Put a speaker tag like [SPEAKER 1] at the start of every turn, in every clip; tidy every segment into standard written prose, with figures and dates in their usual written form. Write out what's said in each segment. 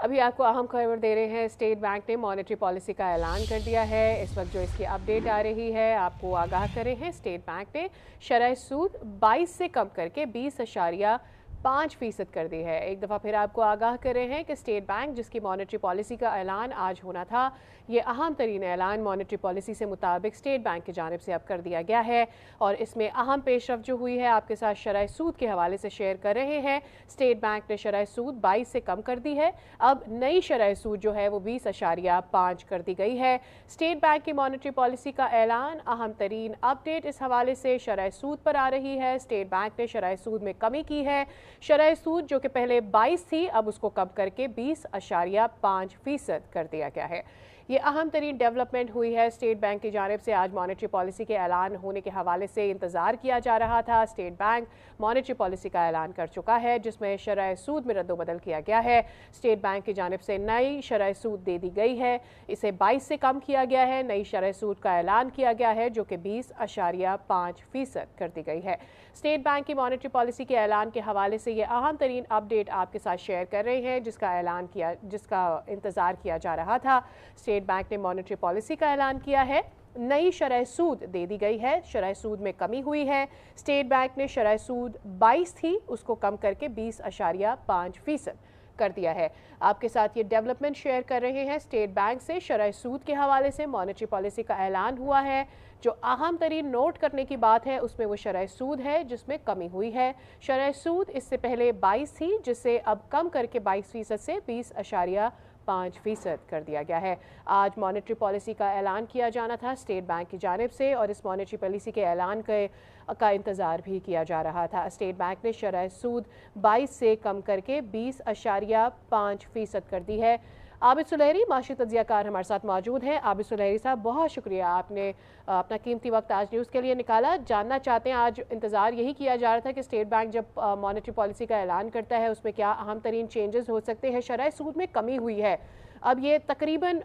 [SPEAKER 1] अभी आपको अहम खबर दे रहे हैं। स्टेट बैंक ने मॉनेटरी पॉलिसी का ऐलान कर दिया है। इस वक्त जो इसकी अपडेट आ रही है आपको आगाह कर रहे हैं। स्टेट बैंक ने शरह सूद 22 से कम करके 20.5% कर दी है। एक दफ़ा फिर आपको आगाह कर रहे हैं कि स्टेट बैंक जिसकी मॉनेटरी पॉलिसी का ऐलान आज होना था, ये अहम तरीन ऐलान मॉनेटरी पॉलिसी से मुताबिक स्टेट बैंक की जानिब से अब कर दिया गया है और इसमें अहम पेशरफ जो हुई है आपके साथ शरह सूद के हवाले से शेयर कर रहे हैं। स्टेट बैंक ने शरह सूद 22 से कम कर दी है। अब नई शरह सूद जो है वो 20.5 कर दी गई है। स्टेट बैंक की मॉनेटरी पॉलिसी का ऐलान, अहम तरीन अपडेट इस हवाले से शरह सूद पर आ रही है। स्टेट बैंक ने शरह सूद में कमी की है। शरह सूद जो कि पहले 22 थी, अब उसको कम करके 20.5% कर दिया गया है। ये अहम तरीन डेवलपमेंट हुई है। स्टेट बैंक की जानिब से आज मॉनेटरी पॉलिसी के ऐलान होने के हवाले से इंतज़ार किया जा रहा था। स्टेट बैंक मॉनेटरी पॉलिसी का ऐलान कर चुका है जिसमें शरह सूद में रद्दोबदल किया गया है। स्टेट बैंक की जानिब से नई शरह सूद दे दी गई है, इसे 22 से कम किया गया है। नई शरह सूद का ऐलान किया गया है जो कि 20.5% कर दी गई है। स्टेट बैंक की मॉनेटरी पॉलिसी के ऐलान के हवाले से ये अहम तरीन अपडेट आपके साथ शेयर कर रहे हैं जिसका इंतज़ार किया जा रहा था। स्टेट बैंक ने मॉनेटरी पॉलिसी का ऐलान किया है। नई शरह सूद दे दी गई है, शरह सूद में कमी हुई है। स्टेट बैंक ने शरह सूद 22 थी, उसको कम करके 20.5% कर दिया है। आपके साथ ये डेवलपमेंट शेयर कर रहे हैं। स्टेट बैंक से शरह सूद के हवाले से मॉनेटरी पॉलिसी का ऐलान हुआ है। जो अहम तरीन नोट करने की बात है उसमें वो शरह सूद है जिसमें कमी हुई है। शरह सूद इससे पहले 22 थी जिसे अब कम करके 22% से 20.5% कर दिया गया है। आज मॉनेटरी पॉलिसी का ऐलान किया जाना था स्टेट बैंक की जानिब से और इस मॉनेटरी पॉलिसी के ऐलान का इंतज़ार भी किया जा रहा था। स्टेट बैंक ने शरह सूद 22 से कम करके 20.5% कर दी है। आबिद सुलहरी माशी तज्जियाकार हमारे साथ मौजूद हैं। आबिद सुलहरी साहब, बहुत शुक्रिया, आपने अपना कीमती वक्त आज न्यूज़ के लिए निकाला। जानना चाहते हैं, आज इंतज़ार यही किया जा रहा था कि स्टेट बैंक जब मॉनेटरी पॉलिसी का ऐलान करता है उसमें क्या अहम तरीन चेंजेस हो सकते हैं। शरह सूद में कमी हुई है, अब ये तकरीबन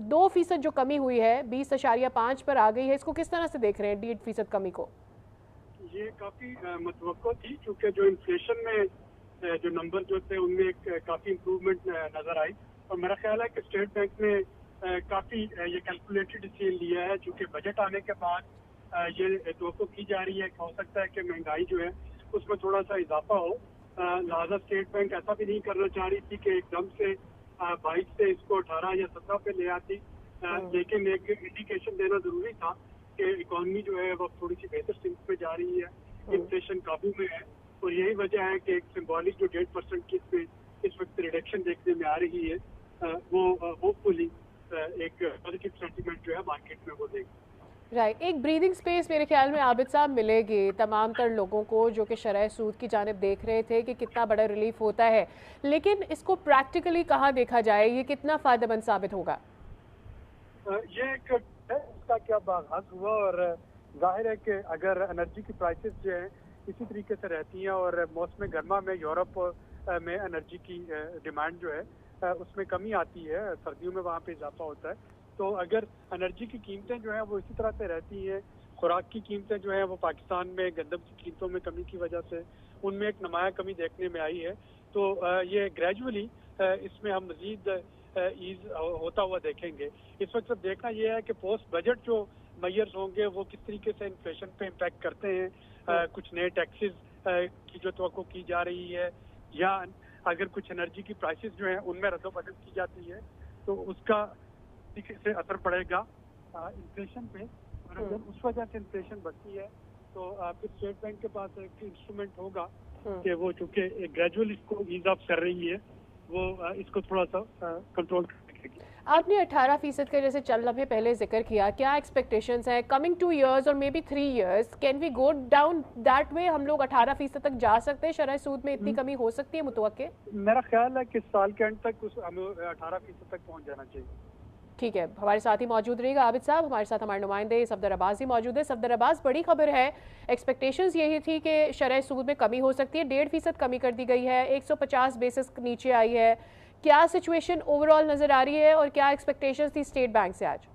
[SPEAKER 1] 2% जो कमी हुई है 20.5 पर आ गई है, इसको किस तरह से देख रहे हैं 1.5% कमी को?
[SPEAKER 2] ये काफ़ी मतवक्को थी क्योंकि जो इन्फ्लेशन में जो नंबर जो थे उनमें काफ़ी इम्प्रूवमेंट नज़र आई और मेरा ख्याल है कि स्टेट बैंक ने काफ़ी ये कैलकुलेटेड डिसीजन लिया है। चूँकि बजट आने के बाद ये तवक्को की जा रही है कि हो सकता है कि महंगाई जो है उसमें थोड़ा सा इजाफा हो। लिहाजा स्टेट बैंक ऐसा भी नहीं करना चाह रही थी कि एकदम से 22 से इसको 18 या 17 पे ले आती, लेकिन एक इंडिकेशन देना ज़रूरी था कि इकॉनमी जो है वो थोड़ी सी बेहतर स्थिति में जा रही है, इन्फ्लेशन काबू में है और यही वजह है कि एक सिंबॉलिक जो 1.5% की इसमें इस वक्त रिडक्शन देखने में आ रही है, वो होपफुली एक पॉजिटिव सेंटीमेंट जो है मार्केट में वो देगी।
[SPEAKER 1] राइट, एक ब्रीदिंग स्पेस मेरे ख्याल में आबिद साहब मिलेगी तमाम तर लोगों को जो कि शरह सूद की जानिब देख रहे थे कि कितना बड़ा रिलीफ होता है, लेकिन इसको प्रैक्टिकली कहाँ देखा जाए, ये कितना फ़ायदेमंद साबित होगा?
[SPEAKER 2] ये एक इसका क्या आगाज हुआ और जाहिर है कि अगर एनर्जी की प्राइसेस जो है इसी तरीके से रहती हैं और मौसम गर्मा में यूरोप में एनर्जी की डिमांड जो है उसमें कमी आती है, सर्दियों में वहाँ पे इजाफा होता है, तो अगर एनर्जी की कीमतें जो हैं वो इसी तरह से रहती हैं, खुराक की कीमतें जो हैं वो पाकिस्तान में गंदम की कीमतों में कमी की वजह से उनमें एक नुमाया कमी देखने में आई है, तो ये ग्रेजुअली इसमें हम मज़ीद ईज होता हुआ देखेंगे। इस वक्त सब देखना ये है कि पोस्ट बजट जो मेजर्स होंगे वो किस तरीके से इन्फ्लेशन पे इम्पैक्ट करते हैं। कुछ नए टैक्सेस की जो तवक्को की जा रही है या अगर कुछ एनर्जी की प्राइसेस जो हैं उनमें रद्दोबदल की जाती है तो उसका से असर पड़ेगा इन्फ्लेशन पे और अगर उस वजह से इन्फ्लेशन बढ़ती है तो फिर स्टेट बैंक के पास एक इंस्ट्रूमेंट होगा कि वो चूँकि ग्रेजुअल इसको ईज ऑफ कर रही है, वो इसको थोड़ा सा कंट्रोल कर सकेगी।
[SPEAKER 1] आपने 18% का जैसे चल लम्हे पहले जिक्र किया, क्या एक्सपेक्टेशंस हैं कमिंग 2 years और may be 3 years, can we go down that way? हम लोग 18% तक जा सकते हैं? शरह सूद में इतनी कमी हो सकती है मुतवक्के?
[SPEAKER 2] मेरा ख्याल है कि साल के एंड तक हमें 18% तक पहुंच जाना चाहिए।
[SPEAKER 1] ठीक है, हमारे साथ ही मौजूद रहेगा आबिद साहब। हमारे साथ हमारे नुमाइंदे सफदर अब्बास ही मौजूद है। सफदर अब्बास, बड़ी खबर है, एक्सपेक्टेशंस यही थी कि शरह सूद में कमी हो सकती है, 1.5% कमी कर दी गई है, 150 बेसिस नीचे आई है। क्या सिचुएशन ओवरऑल नज़र आ रही है और क्या एक्सपेक्टेशंस थी स्टेट बैंक से आज?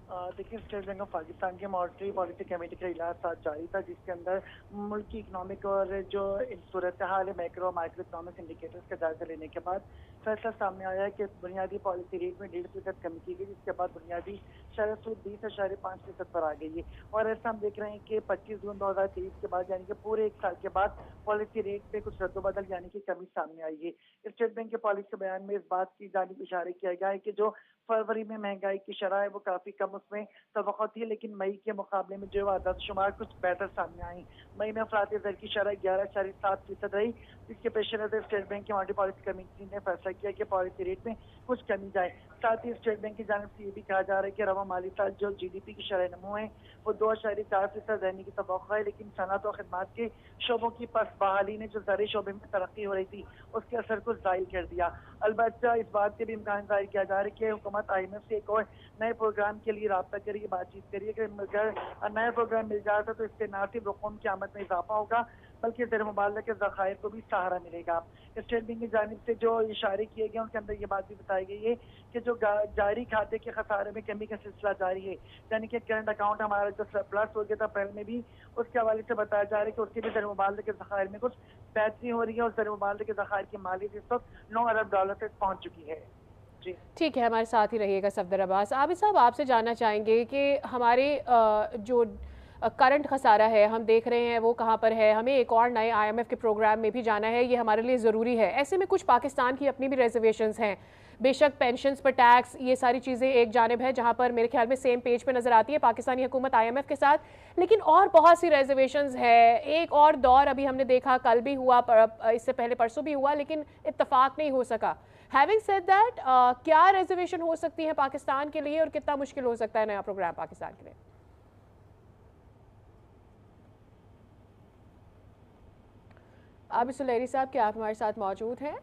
[SPEAKER 3] देखिए, स्टेट बैंक ऑफ पाकिस्तान के मॉनेटरी पॉलिसी कमेटी का इजलास आज जारी था, जिसके अंदर मुल्क की इकोनॉमिक और जो सूरत हाल है मैक्रो माइक्रो इकोनॉमिक इंडिकेटर्स का जायजा लेने के बाद फैसला सामने आया है कि बुनियादी पॉलिसी रेट में 1.5% कमी की गई, जिसके बाद बुनियादी शरह सूद 20.5% पर आ गई है। और ऐसा हम देख रहे हैं कि 25 जून 2023 के बाद यानी कि पूरे एक साल के बाद पॉलिसी रेट पे कुछ रद्दोबदल यानी कि कमी सामने आई है। स्टेट बैंक के पॉलिसी बयान में इस बात की जानिब इशारा किया गया है कि जो फरवरी में महंगाई की शरह है वो काफी कम उसमें तवक्को थी, लेकिन मई के मुकाबले में जो आदाद शुमार कुछ बेहतर सामने आई। मई में अफराती दर की शरह 11.7% रही, जिसके पेश नजर स्टेट बैंक की मॉनेटरी पॉलिसी कमेटी ने फैसला किया कि पॉलिसी रेट में कुछ कमी जाए। साथ ही स्टेट बैंक की जानिब से ये भी कहा जा रहा है कि रवा माली साल जो GDP की शरह नमू है वो 2.4% रहने की तवक्को है, लेकिन सनत और खिदमत के शोबों की पस बहाली ने जो ज़रूरी शोबे में तरक्की हो रही थी उसके असर को जाहिर कर दिया। अलबत्ता इस बात के भी इम्कान जाहिर किया जा रहा है कि हुकूमत IMF से एक और नए प्रोग्राम के लिए राब्ता करिए, बातचीत करिए कि अगर नया प्रोग्राम मिल जाता तो इससे न सिर्फ रकूम की आमद में इजाफा होगा बल्कि ज़र मुबादला के ज़खायर को भी सहारा मिलेगा। स्टेट बैंक की जानिब से जो इशारे किए गए उनके अंदर ये बात भी बताई गई है कि जो जारी खाते के खसारे में कमी का सिलसिला जारी है, यानी कि करंट अकाउंट हमारा जो सरप्लस हो गया था पहले में भी, उसके हवाले से बताया जा रहा है कि उसके भी ज़र मुबादला के ज़खायर में कुछ बेहतरी हो रही है और ज़र मुबादला के ज़खायर की मालियत इस वक्त $9 अरब तक पहुँच चुकी है। जी
[SPEAKER 1] ठीक है, हमारे साथ ही रहिएगा सफदर अब्बास। आबिद साहब, आपसे जानना चाहेंगे कि हमारे जो करंट खसारा है हम देख रहे हैं वो कहाँ पर है, हमें एक और नए IMF के प्रोग्राम में भी जाना है, ये हमारे लिए ज़रूरी है। ऐसे में कुछ पाकिस्तान की अपनी भी रिजर्वेशंस हैं, बेशक पेंशन्स पर टैक्स, ये सारी चीज़ें एक जानिब है जहाँ पर मेरे ख्याल में सेम पेज पे नज़र आती है पाकिस्तानी हुकूमत IMF के साथ, लेकिन और बहुत सी रिजर्वेशंस है। एक और दौर अभी हमने देखा, कल भी हुआ, इससे पहले परसों भी हुआ, लेकिन इत्तफाक नहीं हो सका। हैविंग सेड दैट, क्या रिजर्वेशन हो सकती है पाकिस्तान के लिए और कितना मुश्किल हो सकता है नया प्रोग्राम पाकिस्तान के लिए? आबिद सुलेरी साहब, क्या आप हमारे साथ मौजूद हैं?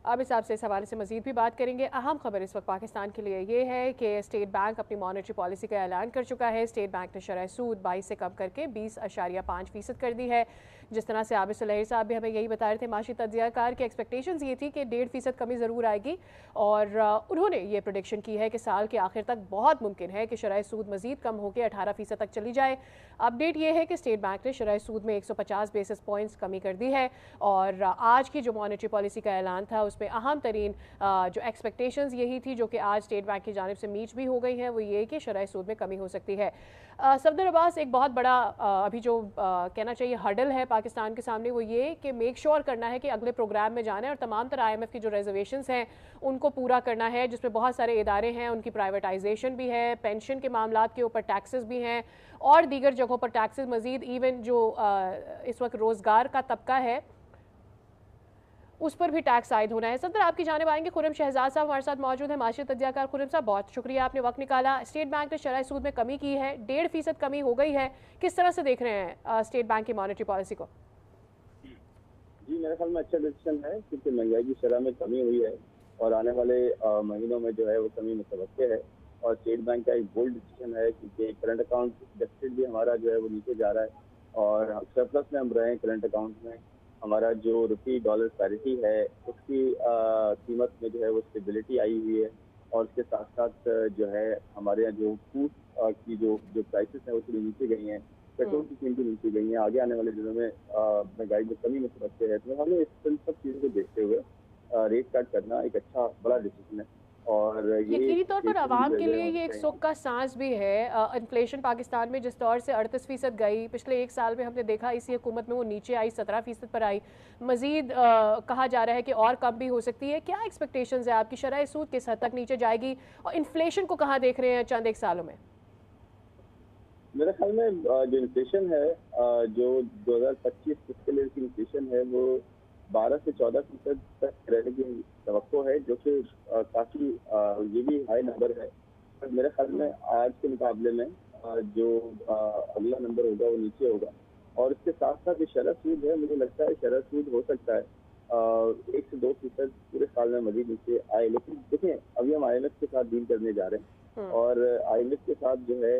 [SPEAKER 1] अब इस आपसे इस हवाले से मजीद भी बात करेंगे। अहम खबर इस वक्त पाकिस्तान के लिए ये है कि स्टेट बैंक अपनी मॉनेटरी पॉलिसी का ऐलान कर चुका है। स्टेट बैंक ने शरह सूद 22 से कम करके 20.5% कर दी है। जिस तरह से आबिद सुलेरी साहब भी हमें यही बता रहे थे, माशी तज्जियाकार की एक्सपेक्टेशंस ये थी कि 1.5% कमी ज़रूर आएगी, और उन्होंने ये प्रोडिक्शन की है कि साल के आखिर तक बहुत मुमकिन है कि शरह सूद मजीद कम होकर 18% तक चली जाए। अपडेट ये है कि स्टेट बैंक ने शरह सूद में 150 बेसिस पॉइंट्स कमी कर दी है, और आज की जो मॉनेटरी पॉलिसी का ऐलान था उसमें अहम तरीन जो एक्सपेक्टेशंस यही थी, जो कि आज स्टेट बैंक की जानिब से मीट भी हो गई हैं, वो ये कि शरह सूद में कमी हो सकती है। सफदर अब्बास, एक बहुत बड़ा अभी जो कहना चाहिए हडल है पाकिस्तान के सामने, वो ये कि मेक श्योर करना है कि अगले प्रोग्राम में जाना है और तमाम तरह IMF की जो रिजर्वेशंस हैं उनको पूरा करना है, जिसमें बहुत सारे इदारे हैं, उनकी प्राइवेटाइजेशन भी है, पेंशन के मामलात के ऊपर टैक्सेस भी हैं और दीगर जगहों पर टैक्सेस मजीद, इवन जो इस वक्त रोज़गार का तबका है उस पर भी टैक्स आयद होना है। सदर, आपकी जानिब आएंगे। खुरम शहजाद साहब हमारे साथ मौजूद है, माशी तज्जियाकार। खुरम साहब, बहुत शुक्रिया, आपने वक्त निकाला। स्टेट बैंक ने शरह सूद में कमी की है, 1.5% कमी हो गई है, किस तरह से देख रहे हैं स्टेट बैंक की मॉनेटरी पॉलिसी को?
[SPEAKER 4] जी, मेरे ख्याल में अच्छा डिसीजन है, क्योंकि महंगाई की शरह में कमी हुई है और आने वाले महीनों में जो है वो कमी मुतवक्किल है, और स्टेट बैंक का एक बोल्ड डिसीजन है क्योंकि करंट अकाउंट डेफिसिट भी हमारा जो है वो नीचे जा रहा है और सरप्लस में हम रहे हैं। करंट अकाउंट में हमारा जो रुपी डॉलर पैरिटी है उसकी कीमत में जो है वो स्टेबिलिटी आई हुई है, और उसके साथ साथ जो है हमारे यहाँ जो फूड की जो प्राइसेस हैं वो थोड़ी नीचे गई हैं, पेट्रोल की कीमतें नीचे गई हैं। आगे आने वाले दिनों में महंगाई में कमी में समझते हैं, तो हमें इन सब चीज़ों को देखते हुए रेट कट करना एक अच्छा बड़ा डिसीजन है। और
[SPEAKER 1] यकीनी तौर पर आवाम के लिए ये एक सुख का सांस भी है। इन्फ्लेशन पाकिस्तान में जिस दौर से 38% गई, पिछले एक साल में हमने देखा इसी हुकूमत में वो नीचे आई, 17% पर आई, मजीद कहा जा रहा है कि और कम भी हो सकती है। क्या एक्सपेक्टेशंस है आपकी, शरह सूद किस हद तक नीचे जाएगी और इन्फ्लेशन को कहाँ देख रहे हैं चंद एक सालों में?
[SPEAKER 4] मेरे ख्याल में जो इन्फ्लेशन है, जो 2025 फिस्कल ईयर की इन्फ्लेशन है वो 12 से 14% तक रहने की तवक्को है, जो कि काफ़ी ये भी हाई नंबर है। पर मेरे ख्याल में आज के मुकाबले में जो अगला नंबर होगा वो नीचे होगा। और इसके साथ साथ ये शरह सूद है, मुझे लगता है शरह सूद हो सकता है 1 से 2% पूरे साल में मजीद नीचे आए। लेकिन देखें, अभी हम IMF के साथ डील करने जा रहे हैं और IMF के साथ जो है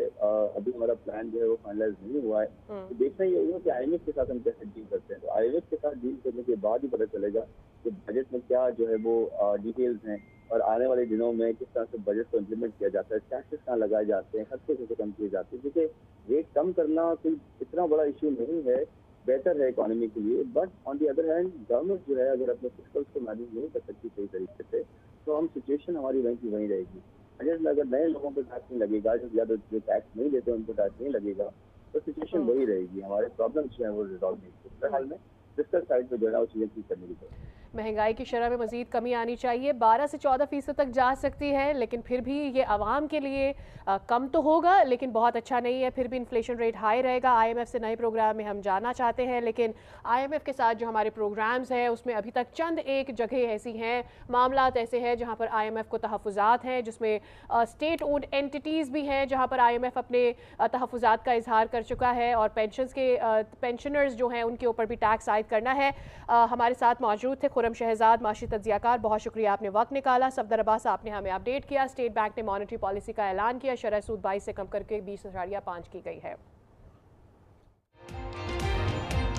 [SPEAKER 4] अभी हमारा प्लान जो है वो फाइनलाइज नहीं हुआ है। तो देखना ये होगा कि IMF के साथ हम कैसे डील करते हैं। तो IMF के साथ डील करने के बाद ही पता चलेगा कि बजट में क्या जो है वो डिटेल्स हैं और आने वाले दिनों में किस तरह से बजट को इम्प्लीमेंट किया जाता है, टैक्सेस कहाँ लगाए जाते हैं, खर्चे कैसे कम किए जाते हैं। देखिए रेट कम करना कोई इतना बड़ा इश्यू नहीं है, बेहतर है इकोनॉमी के लिए, but on the other hand government जो है अगर अपने फिस्कल्स को मैनेज नहीं कर सकती सही तरीके से तो हम सिचुएशन हमारी वहीं की वहीं रहेगी। अगर नए लोगों को टैक्स नहीं लगेगा, जो ज़्यादा जो टैक्स नहीं देते उनको टैक्स नहीं लगेगा, तो सिचुएशन वही रहेगी, हमारे प्रॉब्लम्स जो है वो रिजॉल्व नहीं होते। फिलहाल में फिस्कल साइड पे जो है वो चीज़ें ठीक करने की जरूरत है।
[SPEAKER 1] महंगाई की शरह में मज़ीद कमी आनी चाहिए, 12 से 14% तक जा सकती है, लेकिन फिर भी ये आवाम के लिए कम तो होगा लेकिन बहुत अच्छा नहीं है। फिर भी इन्फ्लेशन रेट हाई रहेगा। IMF से नए प्रोग्राम में हम जाना चाहते हैं, लेकिन IMF के साथ जो हमारे प्रोग्राम्स हैं उसमें अभी तक चंद एक जगह ऐसी हैं, मामलात ऐसे हैं जहाँ पर IMF को तहफ़्फ़ुज़ात हैं, जिसमें स्टेट ओन्ड एंटिटीज़ भी हैं जहाँ पर IMF अपने तहफ़्फ़ुज़ात का इजहार कर चुका है, और पेंशनर्स जो हैं उनके ऊपर भी टैक्स आयद करना है। हमारे साथ मौजूद थे खुर्रम शहजाद, माशी तज्ज़ियाकार, बहुत शुक्रिया आपने वक्त निकाला। सफदर अब्बास आपने हमें अपडेट किया। स्टेट बैंक ने मॉनेटरी पॉलिसी का ऐलान किया, शरह सूद 22 से कम करके 20.5 की गई है।